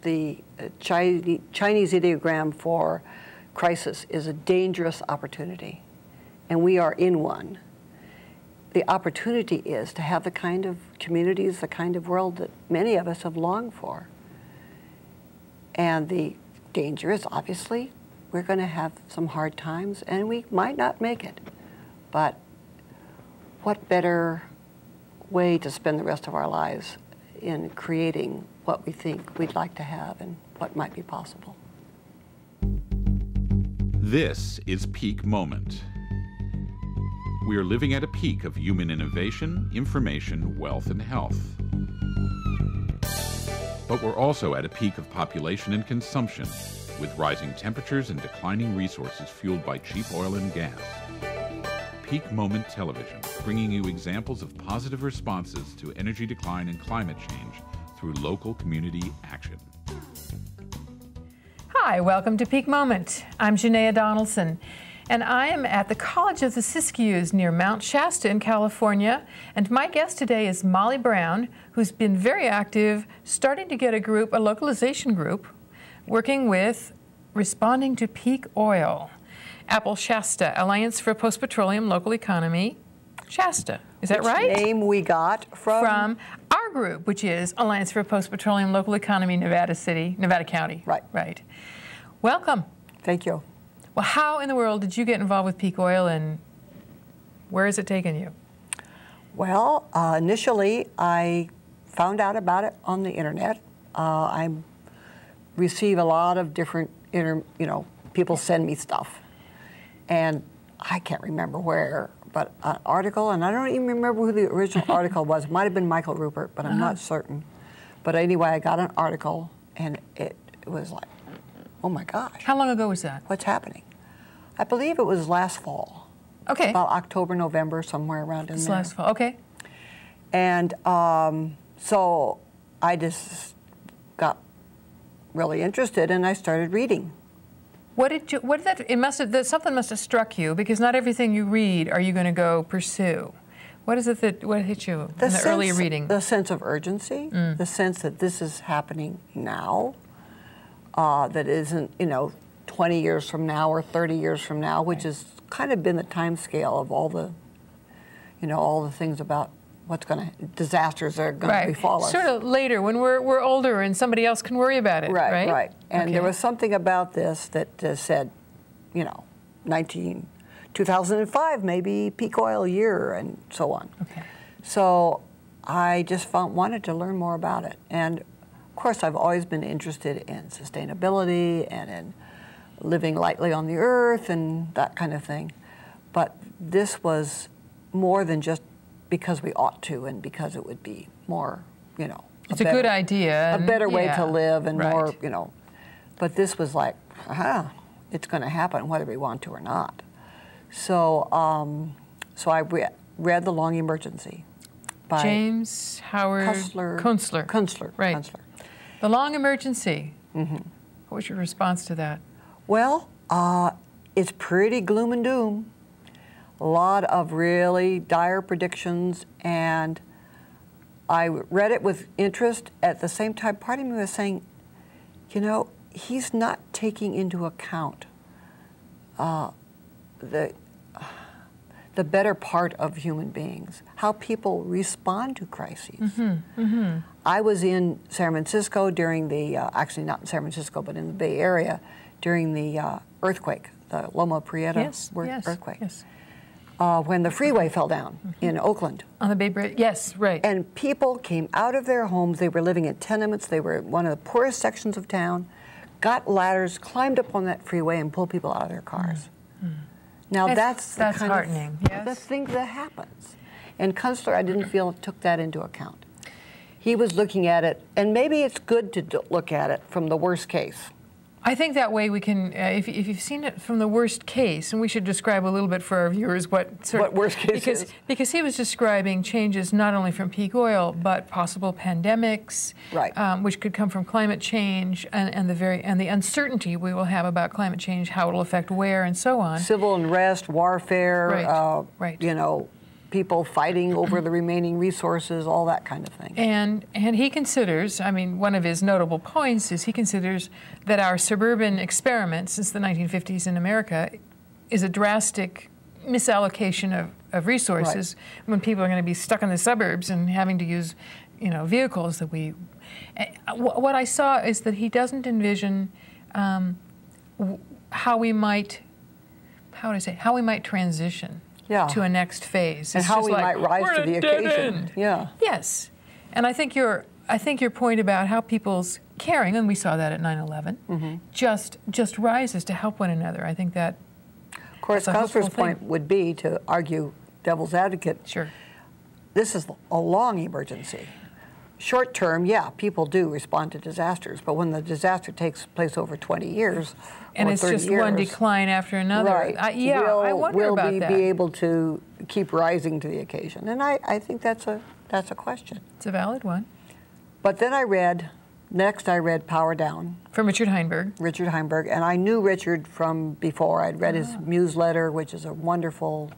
the Chinese ideogram for crisis is a dangerous opportunity, and we are in one. The opportunity is to have the kind of communities, the kind of world that many of us have longed for. And the danger is, obviously, we're going to have some hard times, and we might not make it. But what better way to spend the rest of our lives in creating what we think we'd like to have and what might be possible. This is Peak Moment. We are living at a peak of human innovation, information, wealth, and health. But we're also at a peak of population and consumption, with rising temperatures and declining resources fueled by cheap oil and gas. Peak Moment Television, bringing you examples of positive responses to energy decline and climate change through local community action. Hi, welcome to Peak Moment. I'm Janaea Donaldson, and I am at the College of the Siskiyous near Mount Shasta in California. And my guest today is Molly Brown, who's been very active, starting to get a localization group, working with responding to peak oil. Apple Shasta, Alliance for Post-Petroleum Local Economy, Shasta. Is that right? Which name we got from our group, which is Alliance for Post-Petroleum Local Economy, Nevada County. Right. Right. Welcome. Thank you. Well, how in the world did you get involved with peak oil, and where has it taken you? Well, initially I found out about it on the internet. I receive a lot of different, people send me stuff. And I can't remember where, but an article, and I don't even remember who the original article was. It might have been Michael Rupert, but I'm not certain. But anyway, I got an article, and it was like, oh my gosh. How long ago was that? What's happening? I believe it was last fall. Okay. About October, November, somewhere around in there. Last fall, okay. And so I just got really interested, and I started reading. Something must have struck you, because not everything you read are you going to go pursue. What hit you in the early reading? The sense of urgency, the sense that this is happening now, that isn't, 20 years from now or 30 years from now, which has kind of been the time scale of all the, all the things about disasters that are going to befall us. Sort of later, when we're older and somebody else can worry about it, right? Right. And there was something about this that said, 2005, maybe peak oil year, and so on. Okay. So I just wanted to learn more about it. And of course, I've always been interested in sustainability and in living lightly on the earth and that kind of thing. But this was more than just because we ought to and because it would be more, it's a good idea. A better way to live and more, But this was like, it's going to happen whether we want to or not. So, so I read The Long Emergency by James Howard Kunstler. Right. Kunstler. The Long Emergency. Mm-hmm. What was your response to that? Well, it's pretty gloom and doom. A lot of really dire predictions, and I read it with interest. At the same time, part of me was saying, he's not taking into account the better part of human beings, how people respond to crises. Mm-hmm, mm-hmm. I was in San Francisco during the, actually not in San Francisco, but in the Bay Area, during the earthquake, the Loma Prieta earthquake. Yes. When the freeway fell down in Oakland. On the Bay Bridge, yes, right. And people came out of their homes. They were living in tenements. They were in one of the poorest sections of town, got ladders, climbed up on that freeway, and pulled people out of their cars. Mm-hmm. Now that's the kind heartening. of the thing that happens. And Kunstler, I didn't feel, took that into account. He was looking at it, and maybe it's good to look at it from the worst case. I think that way we can, if you've seen it from the worst case, and we should describe a little bit for our viewers what worst case is. Because he was describing changes not only from peak oil, but possible pandemics, which could come from climate change, and the uncertainty we will have about climate change, how it will affect where, and so on. Civil unrest, warfare, people fighting over the remaining resources, all that kind of thing. And he considers, I mean, one of his notable points is he considers that our suburban experiment since the 1950s in America is a drastic misallocation of resources when people are going to be stuck in the suburbs and having to use, you know, vehicles that we. What I saw is that he doesn't envision how we might transition to a next phase. And it's how just we might rise to the occasion. Yeah. Yes. And I think your point about how people's caring, and we saw that at 9/11, just rises to help one another. I think that. Of course, Counselor's point would be to argue devil's advocate. Sure. This is a long emergency. Short term, yeah, people do respond to disasters, but when the disaster takes place over 20 years and or it's 30 just years, one decline after another, right. I wonder about that. Will we be able to keep rising to the occasion? And I think that's a question. It's a valid one. But then I read Power Down. From Richard Heinberg. Richard Heinberg, and I knew Richard from before. I'd read his newsletter, which is a wonderful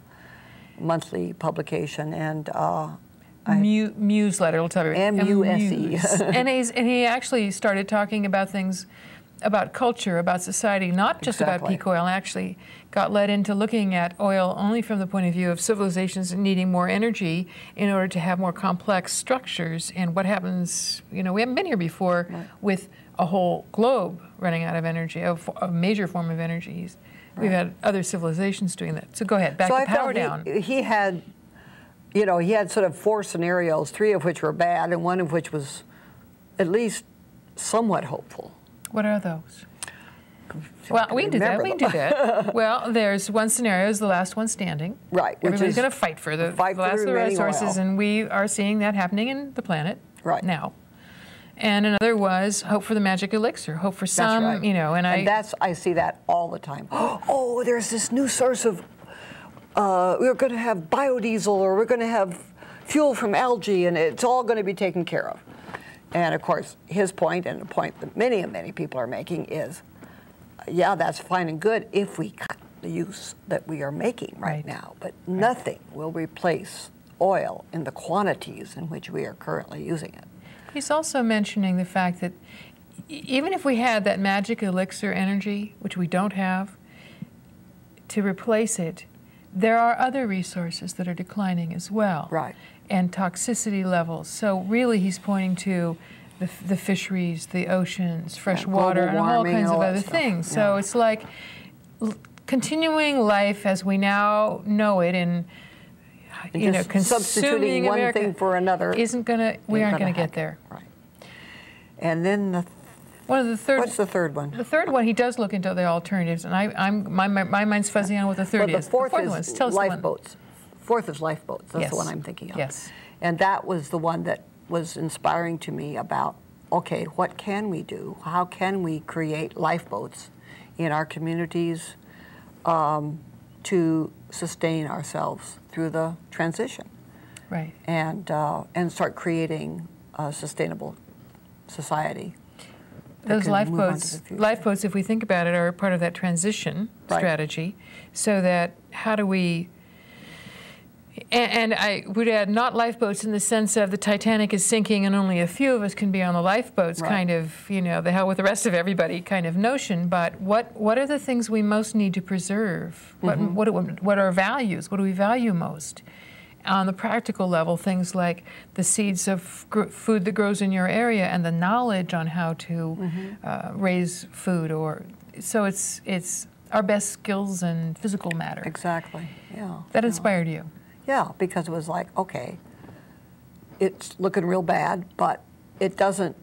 monthly publication, and Muse-letter, it'll tell you. M-U-S-E. and he actually started talking about things, about culture, about society, not just about peak oil, and actually got led into looking at oil only from the point of view of civilizations needing more energy in order to have more complex structures. And what happens, you know, we haven't been here before with a whole globe running out of energy, a major form of energy. We've had other civilizations doing that. So go ahead, back to Power Down. He had, you know, he had sort of 4 scenarios, 3 of which were bad and 1 of which was at least somewhat hopeful. What are those? Well, we can do that. Well, there's one scenario is the last one standing. Right. Everybody's going to fight for the last of the resources, and we are seeing that happening in the planet now. And another was hope for the magic elixir, hope for some, you know, and I see that all the time. Oh, there's this new source of, we're going to have biodiesel, or we're going to have fuel from algae, and it's all going to be taken care of. And of course, his point, and the point that many people are making is, yeah, that's fine and good if we cut the use that we are making right now, but nothing will replace oil in the quantities in which we are currently using it. He's also mentioning the fact that even if we had that magic elixir energy, which we don't have, to replace it, there are other resources that are declining as well. Right. And toxicity levels. So really he's pointing to the fisheries, the oceans, fresh water, and all kinds of other things. So it's like continuing life as we now know it in, you know, substituting one America thing for another isn't going to, we aren't going to get there. Right. And then what's the third one? The third one, he does look into the alternatives, and my mind's fuzzy on what the third is. The fourth is lifeboats. Fourth is lifeboats. That's the one I'm thinking of. Yes. And that was the one that was inspiring to me about, okay, what can we do? How can we create lifeboats in our communities to sustain ourselves through the transition? Right. And start creating a sustainable society. Those lifeboats, if we think about it, are part of that transition strategy. So that how do we? And I would add, not lifeboats in the sense of the Titanic is sinking and only a few of us can be on the lifeboats, kind of, you know, the hell with the rest of everybody kind of notion. But what are the things we most need to preserve? What are our values? What do we value most? On the practical level, things like the seeds of food that grows in your area and the knowledge on how to raise food, so it's our best skills and physical matter. Exactly. Yeah. That inspired you. Yeah, because it was like, okay, it's looking real bad, but it doesn't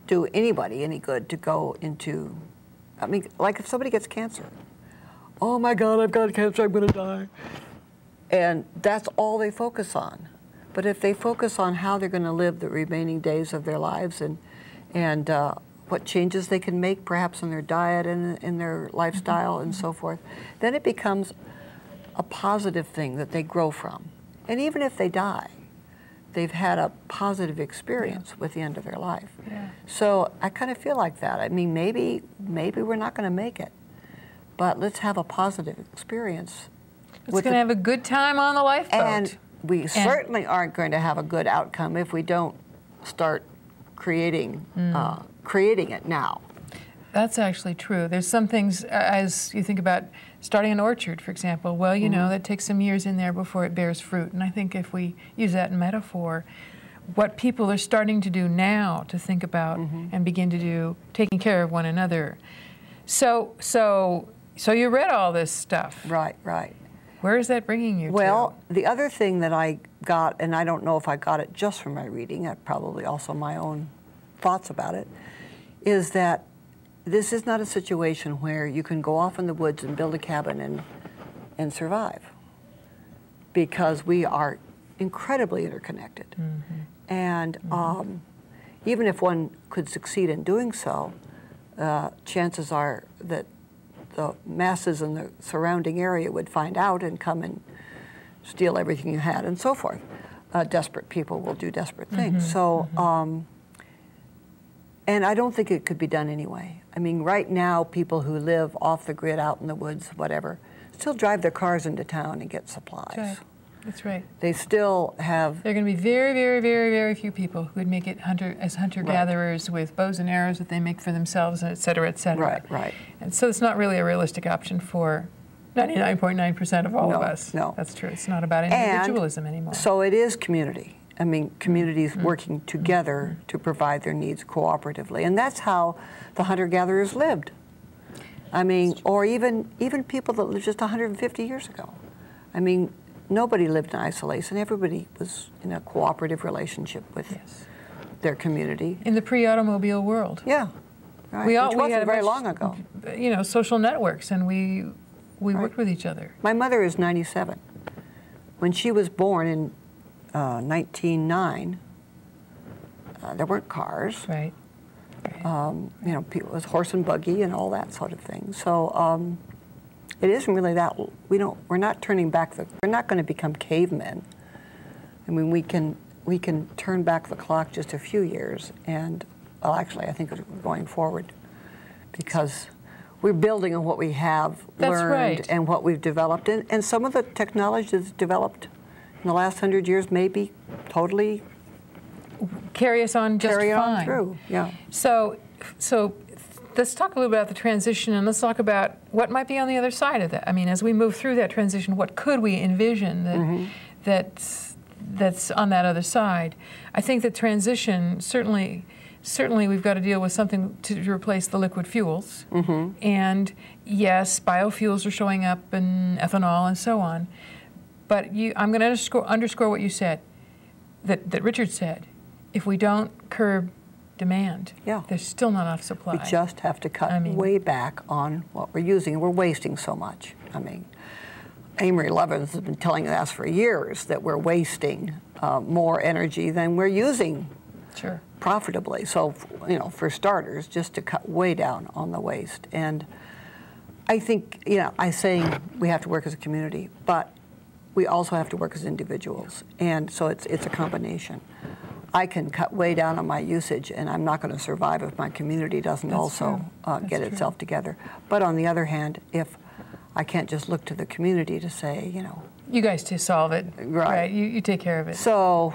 do anybody any good to go into, I mean, like if somebody gets cancer, oh my God, I've got cancer, I'm going to die. And that's all they focus on. But if they focus on how they're going to live the remaining days of their lives and what changes they can make perhaps in their diet and in their lifestyle and so forth, then it becomes a positive thing that they grow from. And even if they die, they've had a positive experience with the end of their life. Yeah. So I kind of feel like that. I mean, maybe we're not going to make it, but let's have a positive experience. It's going to have a good time on the lifeboat. And we certainly aren't going to have a good outcome if we don't start creating it now. That's actually true. There's some things, as you think about starting an orchard, for example, well, you know, that takes some years in there before it bears fruit. And I think if we use that metaphor, what people are starting to do now to think about and begin to do, taking care of one another. So you read all this stuff. Right, right. Where is that bringing you to? Well, the other thing that I got, and I don't know if I got it just from my reading, probably also my own thoughts about it, is that this is not a situation where you can go off in the woods and build a cabin and survive, because we are incredibly interconnected. And even if one could succeed in doing so, chances are that the masses in the surrounding area would find out and come and steal everything you had and so forth. Desperate people will do desperate things. So, and I don't think it could be done anyway. I mean, right now, people who live off the grid, out in the woods, whatever, still drive their cars into town and get supplies. That's right. That's right. They still have... There are going to be very, very, very, very few people who would make it hunter-gatherers with bows and arrows that they make for themselves, et cetera, et cetera. Right, right. And so it's not really a realistic option for 99.9% of all of us. No. That's true. It's not about individualism anymore. So it is community. I mean, communities working together to provide their needs cooperatively. And that's how the hunter-gatherers lived. I mean, or even people that lived just 150 years ago. I mean, nobody lived in isolation. Everybody was in a cooperative relationship with their community. In the pre-automobile world. Yeah, right. Which wasn't very long ago. You know, social networks, and we worked with each other. My mother is 97. When she was born in 1909, there weren't cars. Right. You know, it was horse and buggy and all that sort of thing. So it isn't really that. We're not turning back we're not going to become cavemen. I mean, we can turn back the clock just a few years, and well, actually, I think we're going forward, because we're building on what we have learned and what we've developed, and some of the technology that's developed in the last 100 years may be totally carry us on just fine. On through, yeah. So let's talk a little bit about the transition, and let's talk about what might be on the other side of that. I mean, as we move through that transition, what could we envision that's on that other side? I think the transition, certainly we've got to deal with something to replace the liquid fuels. And yes, biofuels are showing up, and ethanol and so on. But I'm going to underscore what you said, that Richard said. If we don't curb demand, there's still not enough supply. We just have to cut way back on what we're using. We're wasting so much. I mean, Amory Lovins has been telling us for years that we're wasting more energy than we're using profitably. So, you know, for starters, just to cut way down on the waste. And I think, you know, I'm saying we have to work as a community, but we also have to work as individuals. And so it's a combination. I can cut way down on my usage, and I'm not going to survive if my community doesn't get itself together. But on the other hand, if I can't just look to the community to say, you know, you guys to solve it, right? You take care of it. So,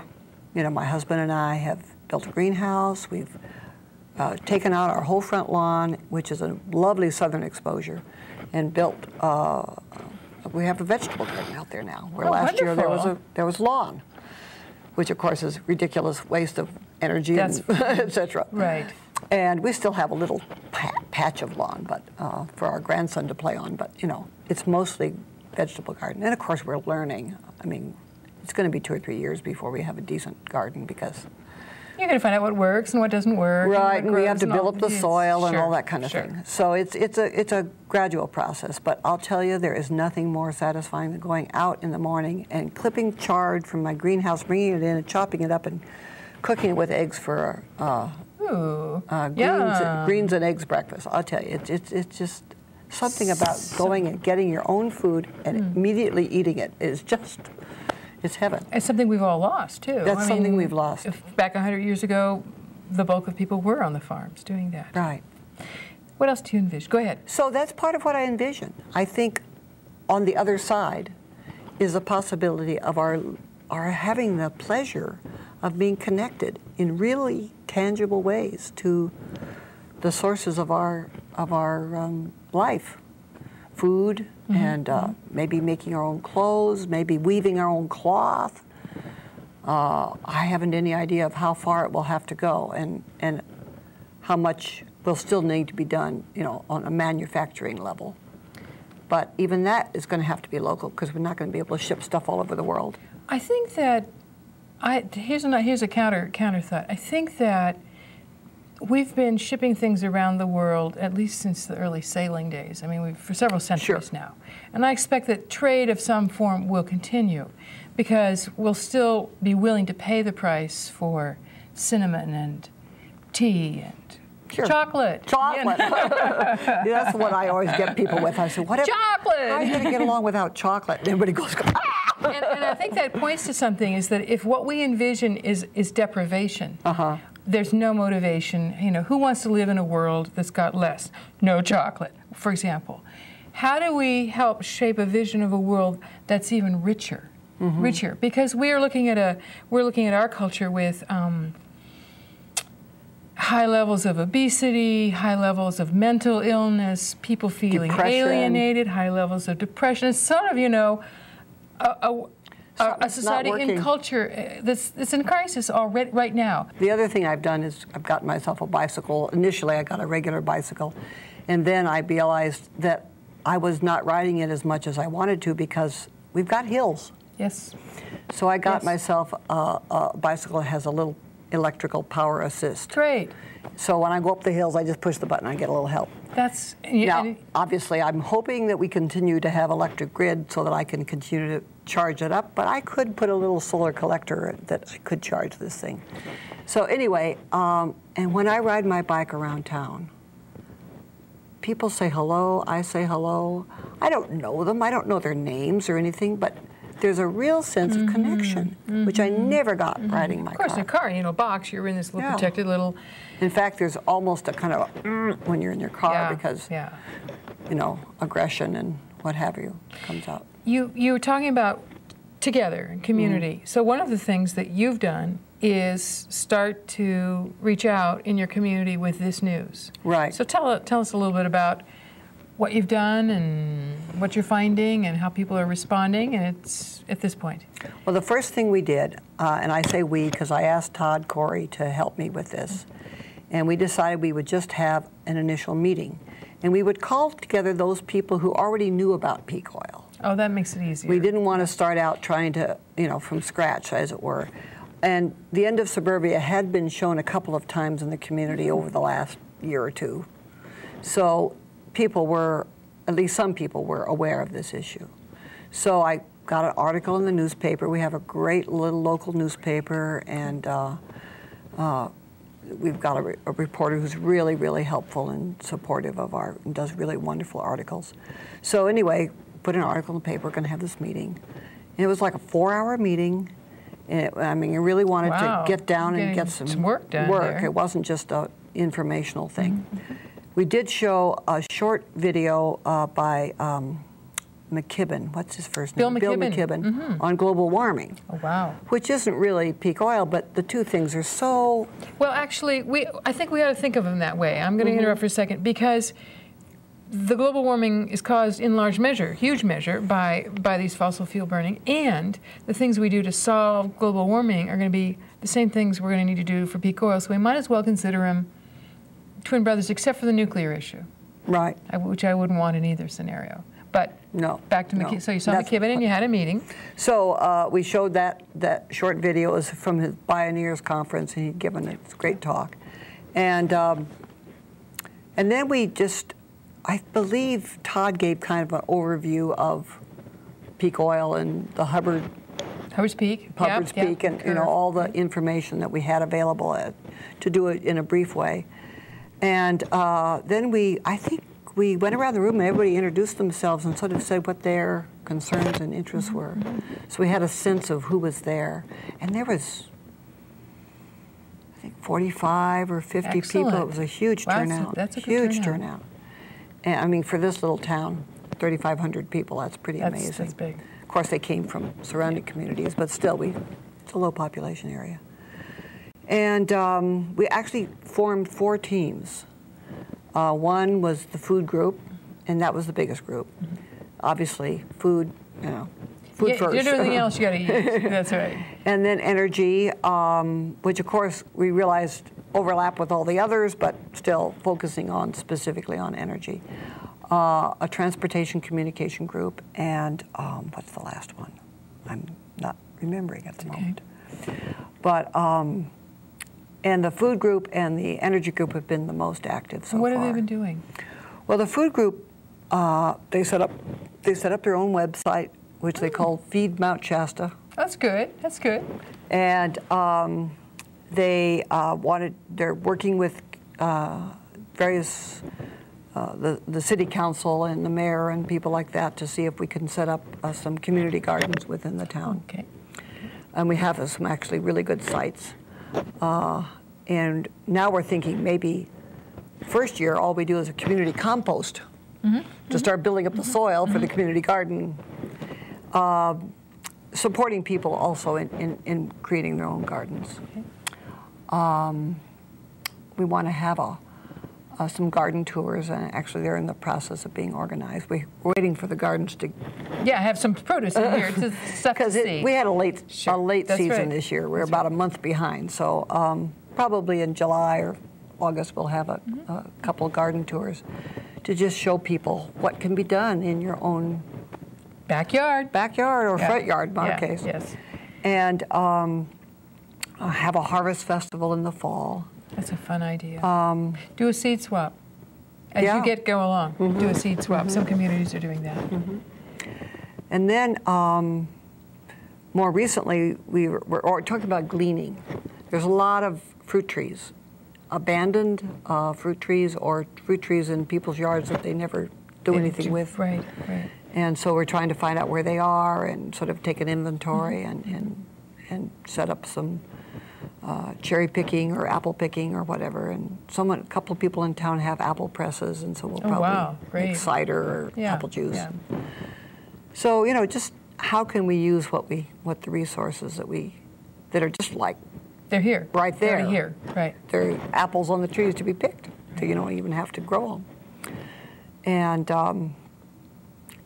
you know, my husband and I have built a greenhouse. We've taken out our whole front lawn, which is a lovely southern exposure, and built. We have a vegetable garden out there now, where last year there was lawn, which of course is ridiculous waste of energy and et cetera. Right. And we still have a little patch of lawn, but for our grandson to play on. But you know, it's mostly vegetable garden. And of course, we're learning. I mean, it's going to be 2 or 3 years before we have a decent garden, because you're going to find out what works and what doesn't work. Right, and we have to build up the soil and all that kind of thing. So it's a gradual process. But I'll tell you, there is nothing more satisfying than going out in the morning and clipping chard from my greenhouse, bringing it in and chopping it up and cooking it with eggs for greens and eggs breakfast. I'll tell you, it's just something about going and getting your own food and immediately eating it is just. It's heaven. It's something we've all lost, too. That's something we've lost. Back 100 years ago, the bulk of people were on the farms doing that. Right. What else do you envision? Go ahead. So that's part of what I envision. I think on the other side is a possibility of our are having the pleasure of being connected in really tangible ways to the sources of our life. Food, and maybe making our own clothes, maybe weaving our own cloth. I haven't any idea of how far it will have to go, and how much will still need to be done, you know, on a manufacturing level. But even that is going to have to be local, because we're not going to be able to ship stuff all over the world. I think that here's a counter thought. I think that we've been shipping things around the world at least since the early sailing days. I mean, for several centuries now. And I expect that trade of some form will continue, because we'll still be willing to pay the price for cinnamon and tea and chocolate. Chocolate. That's what I always get people with. I say, chocolate! How are you going to get along without chocolate? And everybody goes, ah! And I think that points to something, is that if what we envision is deprivation, there's no motivation. You know, who wants to live in a world that's got less? No chocolate, for example. How do we help shape a vision of a world that's even richer? Richer, because we're looking at our culture with high levels of obesity, high levels of mental illness, people feeling alienated, high levels of depression. It's sort of, you know, a society in culture that's in crisis already right now. The other thing I've done is I've gotten myself a bicycle. Initially, I got a regular bicycle, and then I realized that I was not riding it as much as I wanted to, because we've got hills. Yes. So I got myself a bicycle that has a little electrical power assist. Great. So when I go up the hills, I just push the button and I get a little help. That's now, obviously, I'm hoping that we continue to have electric grid so that I can continue to charge it up, but I could put a little solar collector that I could charge this thing. So anyway, and when I ride my bike around town, people say hello, I say hello. I don't know them, I don't know their names or anything, but there's a real sense of connection, which I never got riding my car. Of course, in a car, you know, box, you're in this little protected little... In fact, there's almost a kind of when you're in your car, because, you know, aggression and what have you comes out. You were talking about together and community. So one of the things that you've done is start to reach out in your community with this news. Right. So tell us a little bit about what you've done and what you're finding and how people are responding, and it's at this point. Well, the first thing we did, and I say we because I asked Todd Corey to help me with this, and we decided we would just have an initial meeting, and we would call together those people who already knew about peak oil. Oh, that makes it easier. We didn't want to start out trying to, you know, from scratch, as it were. And The End of Suburbia had been shown a couple of times in the community over the last year or two. So people were, at least some people were aware of this issue. So I got an article in the newspaper. We have a great little local newspaper, and we've got a reporter who's really, really helpful and supportive of and does really wonderful articles. So anyway, put an article in the paper, we're going to have this meeting. And it was like a 4-hour meeting. And I mean, you really wanted to get down and get some work done there. It wasn't just an informational thing. We did show a short video by McKibben. What's his first name? Bill McKibben. Bill McKibben on global warming. Oh, wow. Which isn't really peak oil, but the two things are so... Well, actually, I think we ought to think of them that way. I'm going to interrupt for a second, because the global warming is caused in large measure, huge measure, by these fossil fuel burning, and the things we do to solve global warming are going to be the same things we're going to need to do for peak oil, so we might as well consider them twin brothers, except for the nuclear issue. Right. Which I wouldn't want in either scenario. But no, back to McKibben. So you saw McKibben and you had a meeting. So we showed that short video. It was from his Bioneers conference, and he'd given a great talk. And then we just, I believe Todd gave kind of an overview of peak oil and the Hubbard's Peak, and you know, all the information that we had available to do it in a brief way. And then I think we went around the room and everybody introduced themselves and sort of said what their concerns and interests were. So we had a sense of who was there. And there was, I think, 45 or 50 people. It was a huge turnout. That's a huge turnout. And I mean, for this little town, 3,500 people, that's pretty amazing. That's big. course, they came from surrounding communities, but still, it's a low population area. And we actually formed 4 teams. One was the food group, and that was the biggest group. Obviously, food, food first. You do everything else you got to eat. That's right. And then energy, which of course we realized overlap with all the others, but still focusing on specifically on energy. A transportation communication group, and what's the last one? I'm not remembering at the moment. But and the food group and the energy group have been the most active so far. What have they been doing? Well, the food group, they set up their own website, which they call Feed Mount Shasta. That's good. That's good. And they're working with various, the city council and the mayor and people like that to see if we can set up some community gardens within the town. Okay. And we have some actually really good sites. And now we're thinking maybe first year all we do is a community compost to start building up the soil for the community garden. Supporting people also in creating their own gardens. Okay. We want to have some garden tours, and actually they're in the process of being organized. We're waiting for the gardens to have some produce in here to stuff to see. We had a late season this year. We're about a month behind, so probably in July or August we'll have a couple of garden tours to just show people what can be done in your own backyard or front yard in our case. Yes. And have a harvest festival in the fall. That's a fun idea. Do a seed swap. As you go along, do a seed swap. Some communities are doing that. And then more recently, we're talking about gleaning. There's a lot of fruit trees, abandoned fruit trees or fruit trees in people's yards that they never do anything with. Right, right. And so we're trying to find out where they are and sort of take an inventory and set up some cherry picking or apple picking or whatever. And a couple of people in town have apple presses, and so we'll probably make cider or apple juice. Yeah. So just how can we use what the resources that are just like they're here, right there, they're here, right? They're apples on the trees to be picked. So you don't even have to grow them.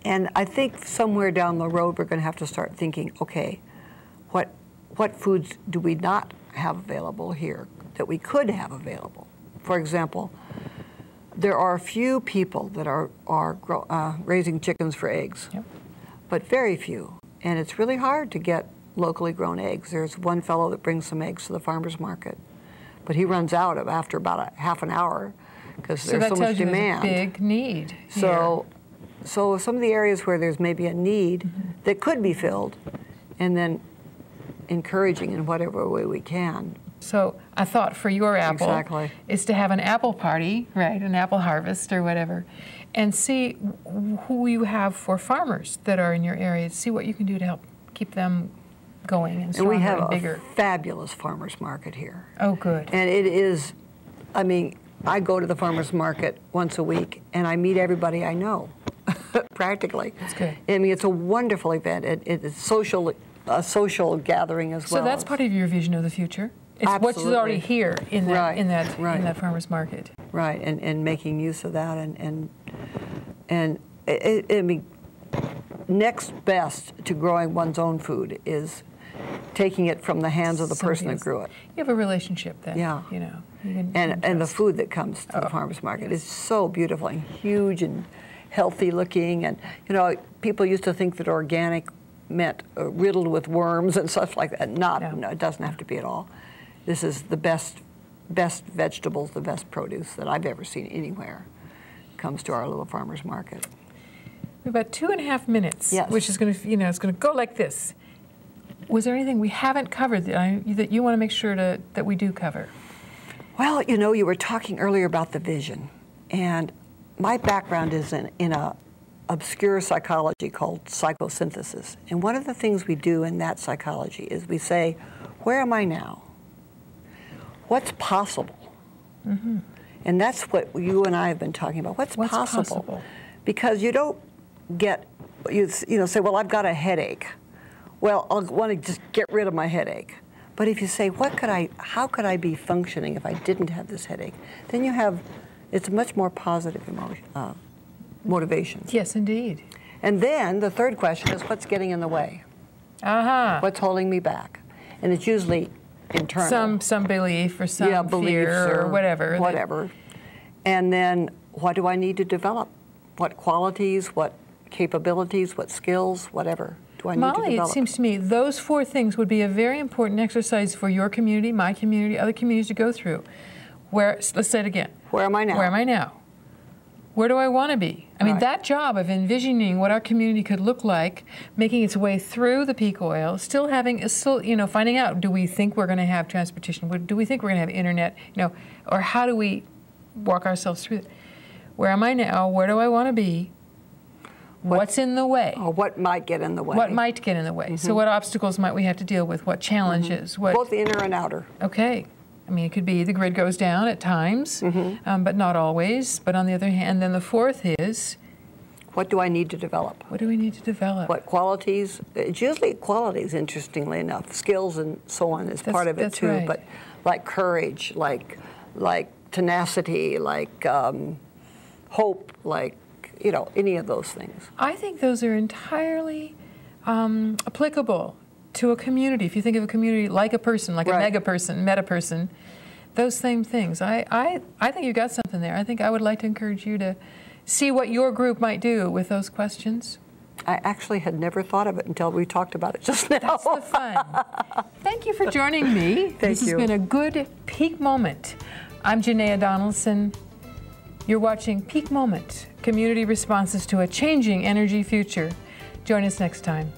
And I think somewhere down the road we're going to have to start thinking, okay, what foods do we not have available here that we could have available? For example, there are a few people that are raising chickens for eggs, but very few. And it's really hard to get locally grown eggs. There's one fellow that brings some eggs to the farmer's market, but he runs out after about a half an hour because there's so much demand. There's a big need here. So some of the areas where there's maybe a need that could be filled, and then encouraging in whatever way we can. So I thought for your apple is to have an apple party, right, an apple harvest or whatever, and see who you have for farmers that are in your area, see what you can do to help keep them going and stronger and bigger. And we have a fabulous farmers market here. Oh, good. And it is, I go to the farmers market once a week, and I meet everybody I know, practically. That's good. It's a wonderful event. It's a social gathering as well. So that's part of your vision of the future. It's what's already here in that farmers market. Right, and making use of that, and next best to growing one's own food is taking it from the hands of the person that grew it. You have a relationship then. Yeah. And the food that comes to the farmers market is so beautiful and huge and healthy looking, and people used to think that organic meant riddled with worms and stuff like that. No, it doesn't have to be at all. This is the best vegetables, the best produce that I've ever seen anywhere comes to our little farmers market. We have about 2.5 minutes, yes. Which is going to, it's going to go like this. Was there anything we haven't covered that you want to make sure that we do cover? Well, you were talking earlier about the vision, and my background is in a obscure psychology called psychosynthesis. And one of the things we do in that psychology is we say, where am I now? What's possible? Mm-hmm. And that's what you and I have been talking about. What's possible? Because you don't get you know, say, well, I've got a headache. Well, I'll want to just get rid of my headache. But if you say, how could I be functioning if I didn't have this headache? Then it's a much more positive motivation. Yes, indeed. And then the third question is, what's getting in the way? What's holding me back? And it's usually internal. Some belief or some fear or whatever. Whatever. And then what do I need to develop? What qualities, what capabilities, what skills, whatever do I need to develop? Molly, it seems to me those 4 things would be a very important exercise for your community, my community, other communities to go through. Let's say it again. Where am I now? Where am I now? Where do I want to be? I mean, that job of envisioning what our community could look like, making its way through the peak oil, still, you know, finding out, do we think we're going to have transportation? Do we think we're going to have internet? You know, or how do we walk ourselves through it? Where am I now? Where do I want to be? What's in the way? Or what might get in the way? What might get in the way? So what obstacles might we have to deal with? What challenges? Both inner and outer. Okay. I mean, it could be the grid goes down at times, but not always. But on the other hand, then the 4th is, what do I need to develop? What do we need to develop? What qualities? It's usually qualities, interestingly enough. Skills and so on is part of it too. Right. But like courage, like tenacity, like hope, like, you know, any of those things. I think those are entirely applicable to a community. If you think of a community like a person, like a mega person, those same things. I think you got something there. I think I would like to encourage you to see what your group might do with those questions. I actually had never thought of it until we talked about it just now. That's the fun. Thank you for joining me. This has been a good peak moment. I'm Janaea Donaldson. You're watching Peak Moment, Community Responses to a Changing Energy Future. Join us next time.